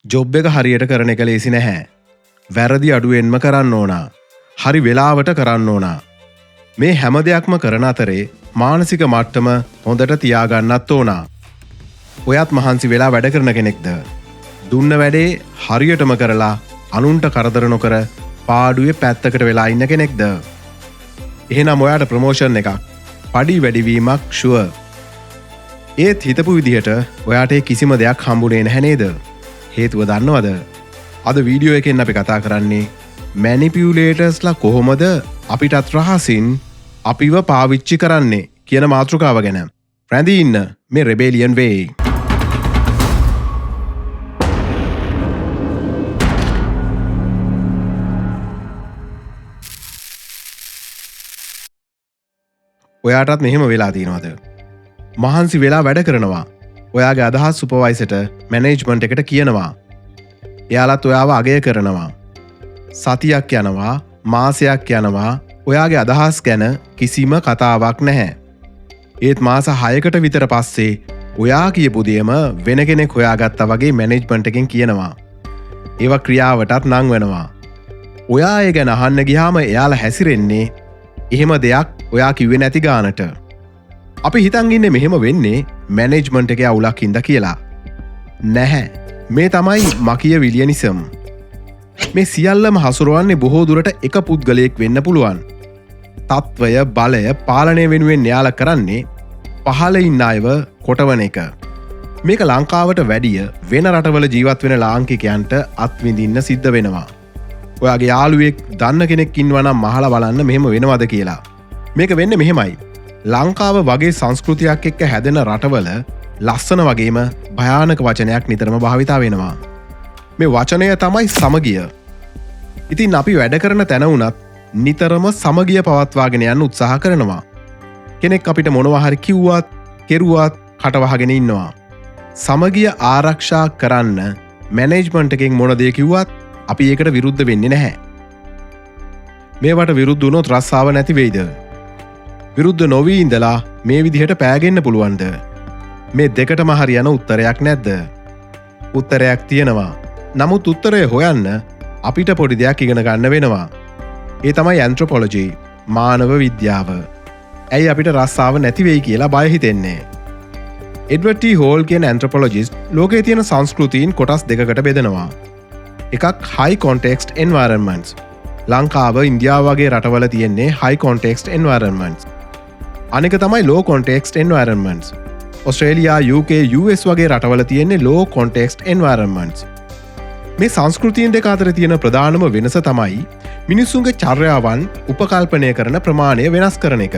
Job එක හරියට කරන එක ලේසි නැහැ. වැරදි අඩුවෙන්ම කරන්න ඕනා. හරි වෙලාවට කරන්න ඕනා. මේ හැම දෙයක්ම කරන අතරේ මානසික මට්ටම හොඳට තියාගන්නත් ඕනා. ඔයත් මහන්සි වෙලා වැඩ කරන කෙනෙක්ද? දුන්න වැඩේ හරියටම කරලා අනුන්ට කරදර නොකර පාඩුවේ පැත්තකට වෙලා ඉන්න කෙනෙක්ද? එහෙනම් ඔයාට ප්‍රමෝෂන් එකක්, පඩි වැඩිවීමක් ෂුවර්. ඒත් හිතපු විදිහට ඔයාට කිසිම දෙයක් හම්බුනේ නැහැ නේද? හේතුව දන්නවද? අද වීඩියෝ එකෙන් අපි කතා කරන්නේ මැනිපියුලේටර්ස්ලා කොහොමද අපිටත් රහසින් අපිව පාවිච්චි කරන්නේ කියන මාතෘකාව ගැන. රැඳී ඉන්න මේ රෙබේලියන් වේ. ඔයාටත් මෙහෙම වෙලා තියෙනවද? මහන්සි වෙලා වැඩ කරනවා. ඔයාගේ අදහස් සුපර්වයිසර්ට මැනේජ්මන්ට් එකට කියනවා. එයාලත් ඔයාව අගය කරනවා. සතියක් යනවා, මාසයක් යනවා, ඔයාගේ අදහස් ගැන කිසිම කතාවක් නැහැ. ඒත් මාස 6කට විතර පස්සේ ඔයා කියපු දේම වෙන කෙනෙක් හොයාගත්තා වගේ මැනේජ්මන්ට් එකෙන් කියනවා. ඒවා ක්‍රියාවටත් නං වෙනවා. ඔයා ඒ ගැන අහන්න ගියාම එයාලා හැසිරෙන්නේ එහෙම දෙයක් ඔයා කිව්වේ නැති ගානට. අපි හිතන් ඉන්නේ මෙහෙම වෙන්නේ මැනේජ්මන්ට් එකේ අවුලක් හින්දා කියලා. නැහැ. මේ තමයි මකිය විලියනිසම්. මේ සියල්ලම හසුරවන්නේ බොහෝ දුරට එක පුද්ගලයෙක් වෙන්න පුළුවන්. තත්වය, බලය, පාලනය වෙනුවෙන් න්යාල කරන්නේ පහළ ඉන්න අයව කොටවන එක. මේක ලංකාවට වැඩිය වෙන රටවල ජීවත් වෙන ලාංකිකයන්ට අත්විඳින්න සිද්ධ වෙනවා. ඔයාගේ යාළුවෙක් දන්න කෙනෙක් ඉන්නවා නම් අහලා බලන්න මෙහෙම වෙනවද කියලා. මේක වෙන්නේ මෙහෙමයි. ලංකාව වගේ සංස්කෘතියක් එක්ක හැදෙන රටවල ලස්සන වගේම භයානක වචනයක් නිතරම භාවිතා වෙනවා. මේ වචනය තමයි සමගිය. ඉතින් අපි වැඩ කරන තැන වුණත් නිතරම සමගිය පවත්වාගෙන යන්න උත්සාහ කරනවා. කෙනෙක් අපිට මොනවා හරි කිව්වත්, කෙරුවත් කටවහගෙන ඉන්නවා. සමගිය ආරක්ෂා කරන්න මැනේජ්මන්ට් එකෙන් මොන දේ කිව්වත් අපි ඒකට විරුද්ධ වෙන්නේ නැහැ. මේවට විරුද්ධ වුණොත් රස්සාව නැති වෙයිද? විරුද්ධ නොවී ඉඳලා මේ විදිහට පෑගෙන්න පුළුවන්ද? මේ දෙකටම හරියන උත්තරයක් නැද්ද? උත්තරයක් තියෙනවා. නමුත් උත්තරය හොයන්න අපිට පොඩි දෙයක් ඉගෙන ගන්න වෙනවා. ඒ තමයි ඇන්ත්‍රොපොලොජි, මානව විද්‍යාව. ඇයි අපිට රස්සාව නැති වෙයි කියලා බය හිතෙන්නේ? එඩ්වර්ඩ් ටී හෝල් කියන ඇන්ත්‍රොපොලොජිස්ට් ලෝකයේ තියෙන සංස්කෘතීන් කොටස් දෙකකට බෙදනවා. එකක් high context environments. ලංකාව, ඉන්දියාව වගේ රටවල තියෙන්නේ high context environments. අනික තමයි low context environments. Australia, UK, US වගේ රටවල තියෙන්නේ low context environments. මේ සංස්කෘතියන් දෙක අතර තියෙන ප්‍රධානම වෙනස තමයි මිනිස්සුන්ගේ චර්යාවන් උපකල්පනය කරන ප්‍රමාණය වෙනස් කරන එක.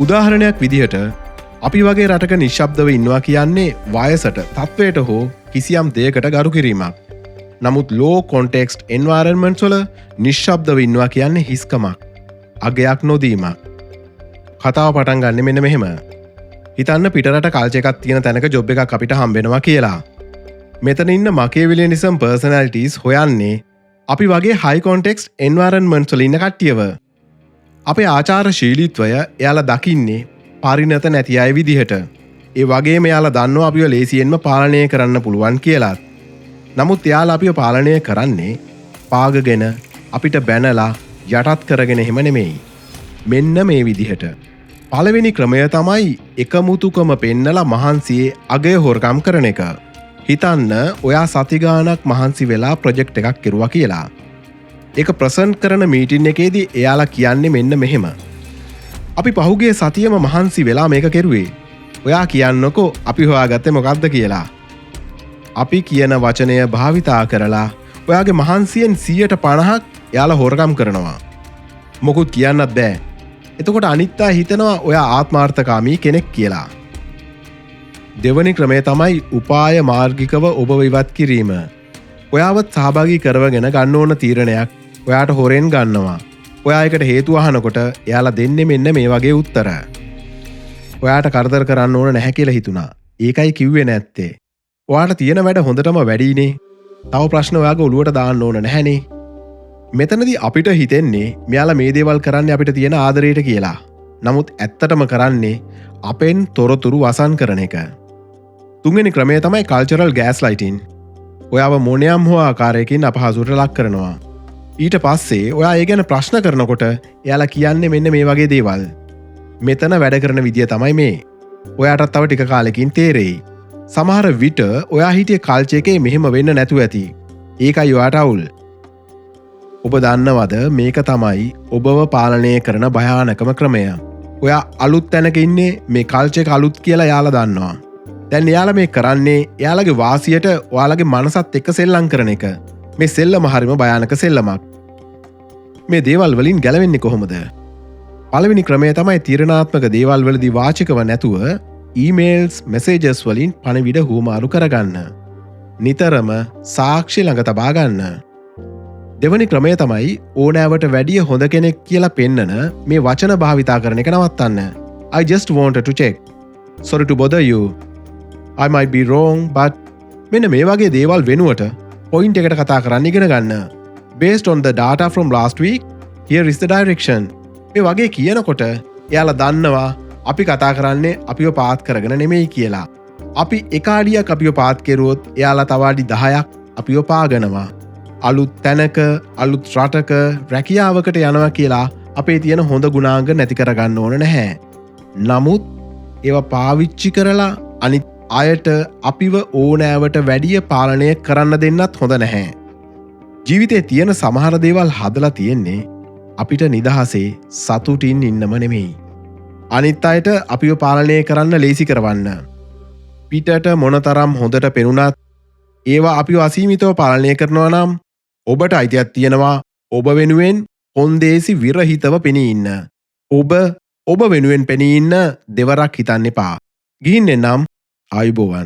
උදාහරණයක් විදිහට අපි වගේ රටක නිශ්ශබ්දව ඉන්නවා කියන්නේ වයසට, තත්වයට හෝ කිසියම් දෙයකට ගරු කිරීමක්. නමුත් ලෝ කොන්ටෙක්ස්ට් එන්වයරන්මන්ට්ස් වල නිශ්ශබ්දව ඉන්නවා කියන්නේ හිස්කමක්, අගයක් නොදීමක්. කතාව පටන් ගන්න මෙන්න මෙහෙම. හිතන්න පිටරට කල්චර් එකක් තියෙන තැනක ජොබ් එකක් අපිට හම්බෙනවා කියලා. මෙතන ඉන්න මකියවිලියනිසම් පර්සනැලිටිස් හොයන්නේ අපි වගේ හයි කොන්ටෙක්ස්ට් එන්වයරන්මන්ට්ස් වල ඉන්න කට්ටියව. අපේ ආචාරශීලීත්වය එයාලා දකින්නේ පරිණත නැති අය විදිහට. ඒ වගේම එයාලා දන්නවා අපිව ලේසියෙන්ම පාලනය කරන්න පුළුවන් කියලා. නමුත් එයාලා අපිව පාලනය කරන්නේ පාගගෙන, අපිට බැනලා යටත් කරගෙන එහෙම නෙමෙයි. මෙන්න මේ විදිහට. පළවෙනි ක්‍රමය තමයි එකමුතුකම පෙන්නලා මහන්සියේ අගය හොරකම් කරන එක. හිතන්න ඔයා සති ගාණක් මහන්සි වෙලා ප්‍රොජෙක්ට් එකක් කෙරුවා කියලා. ඒක ප්‍රසන්ට් කරන මීටින් එකේදී එයාලා කියන්නේ මෙන්න මෙහෙම. අපි පහුගිය සතියේම මහන්සි වෙලා මේක කෙරුවේ. ඔයා කියන්නකෝ අපි හොයාගත්තේ මොකක්ද කියලා. අපි කියන වචනය භාවිතා කරලා ඔයාගේ මහන්සියෙන් 50%ක් එයාලා හොරකම් කරනවා. මොකුත් කියන්නත් බෑ. එතකොට අනිත් අය හිතනවා ඔයා ආත්මාර්ථකාමී කෙනෙක් කියලා. දෙවනි ක්‍රමය තමයි උපාය මාර්ගිකව ඔබව ඉවත් කිරීම. ඔයාවත් සහභාගී කරවගෙන ගන්න ඕන තීරණයක් ඔයාට හොරෙන් ගන්නවා. ඔයා එකට හේතු අහනකොට එයාලා දෙන්නේ මෙන්න මේ වගේ උත්තර. ඔයාට කරදර කරන්න ඕන නැහැ කියලා හිතුණා. ඒකයි කිව්වේ නැත්තේ. ඔයාට තියෙන වැඩ හොඳටම වැඩිනේ. තව ප්‍රශ්න ඔයාගේ ඔළුවට දාන්න ඕන නැහැනේ. මෙතනදී අපිට හිතෙන්නේ මෙයාලා මේ දේවල් කරන්නේ අපිට තියෙන ආදරයට කියලා. නමුත් ඇත්තටම කරන්නේ අපෙන් තොරතුරු වසන් කරන එක. තුන්වෙනි ක්‍රමය තමයි කල්චරල් ගෑස් ලයිටින්. ඔයාව මොනයම් හෝ ආකාරයකින් අපහසුට ලක් කරනවා. ඊට පස්සේ ඔයා ඒ ගැන ප්‍රශ්න කරනකොට එයාලා කියන්නේ මෙන්න මේ වගේ දේවල්. මෙතන වැඩ කරන විදිය තමයි මේ. ඔයාටත් තව ටික කාලෙකින් තේරෙයි. සමහර විට ඔයා හිටිය කල්චයකේ මෙහෙම වෙන්න නැතුව ඇති. ඒකයි ඔයාට අවුල්. ඔබ දන්නවද මේක තමයි ඔබව පාලනය කරන භයානකම ක්‍රමය. ඔයා අලුත් තැනක ඉන්නේ මේ කල්චයක අලුත් කියලා යාලා දන්නවා. දැන් එයාලා මේ කරන්නේ එයාලගේ වාසියට ඔයාලගේ මනසත් එක්ක සෙල්ලම් කරන එක. මේ සෙල්ලම හරිම භයානක සෙල්ලමක්. මේ දේවල් වලින් ගැලවෙන්නේ කොහොමද? පළවෙනි ක්‍රමය තමයි තීරණාත්මක දේවල් වලදී වාචිකව නැතුව ඊමේල්ස් මෙසේජස් වලින් පණවිඩ හුවමාරු කරගන්න. නිතරම සාක්ෂි ළඟ තබා ගන්න. දෙවනි ක්‍රමය තමයි ඕනෑවට වැඩිය හොඳ කෙනෙක් කියලා පෙන්නන මේ වචන භාවිතා කරන එක නවත්තන්න. I just wanted to check. Sorry to bother you. I might be wrong, but මෙන්න මේ වගේ දේවල් වෙනුවට පොයින්ට් එකට කතා කරන්න ඉගෙන ගන්න. Based on the data from last week, here is the direction. මේ වගේ කියනකොට එයාලා දන්නවා අපි කතා කරන්නේ අපිව පාත් කරගෙන නෙමෙයි කියලා. අපි එක අඩියක් අපිව පාත් කෙරුවොත් එයාලා තව අඩි 10ක් අපිව පාගනවා. අලුත් තැනක අලුත් රටක රැකියාවකට යනවා කියලා අපේ තියෙන හොඳ ගුණාංග නැති කරගන්න ඕන නැහැ. නමුත් ඒවා පාවිච්චි කරලා අනිත් අයට අපිව ඕනෑවට වැඩිය පාලනය කරන්න දෙන්නත් හොඳ නැහැ. ජීවිතේ තියෙන සමහර දේවල් හදලා තියෙන්නේ අපිට නිදහසේ සතුටින් ඉන්නම නෙමෙයි. අනිත් අයට අපිව පාලනය කරන්න ලේසි කරවන්න. පිටට මොනතරම් හොඳට පෙනුනත් ඒවා අපිව අසීමිතව පාලනය කරනවා නම් ඔබට අයිතියක් තියෙනවා ඔබ වෙනුවෙන් කොන්දේසි විරහිතව පෙනී ඉන්න. ඔබ වෙනුවෙන් පෙනී ඉන්න දෙවරක් හිතන්න එපා. ගිහින් එන්නම්. ආයුබෝවන්.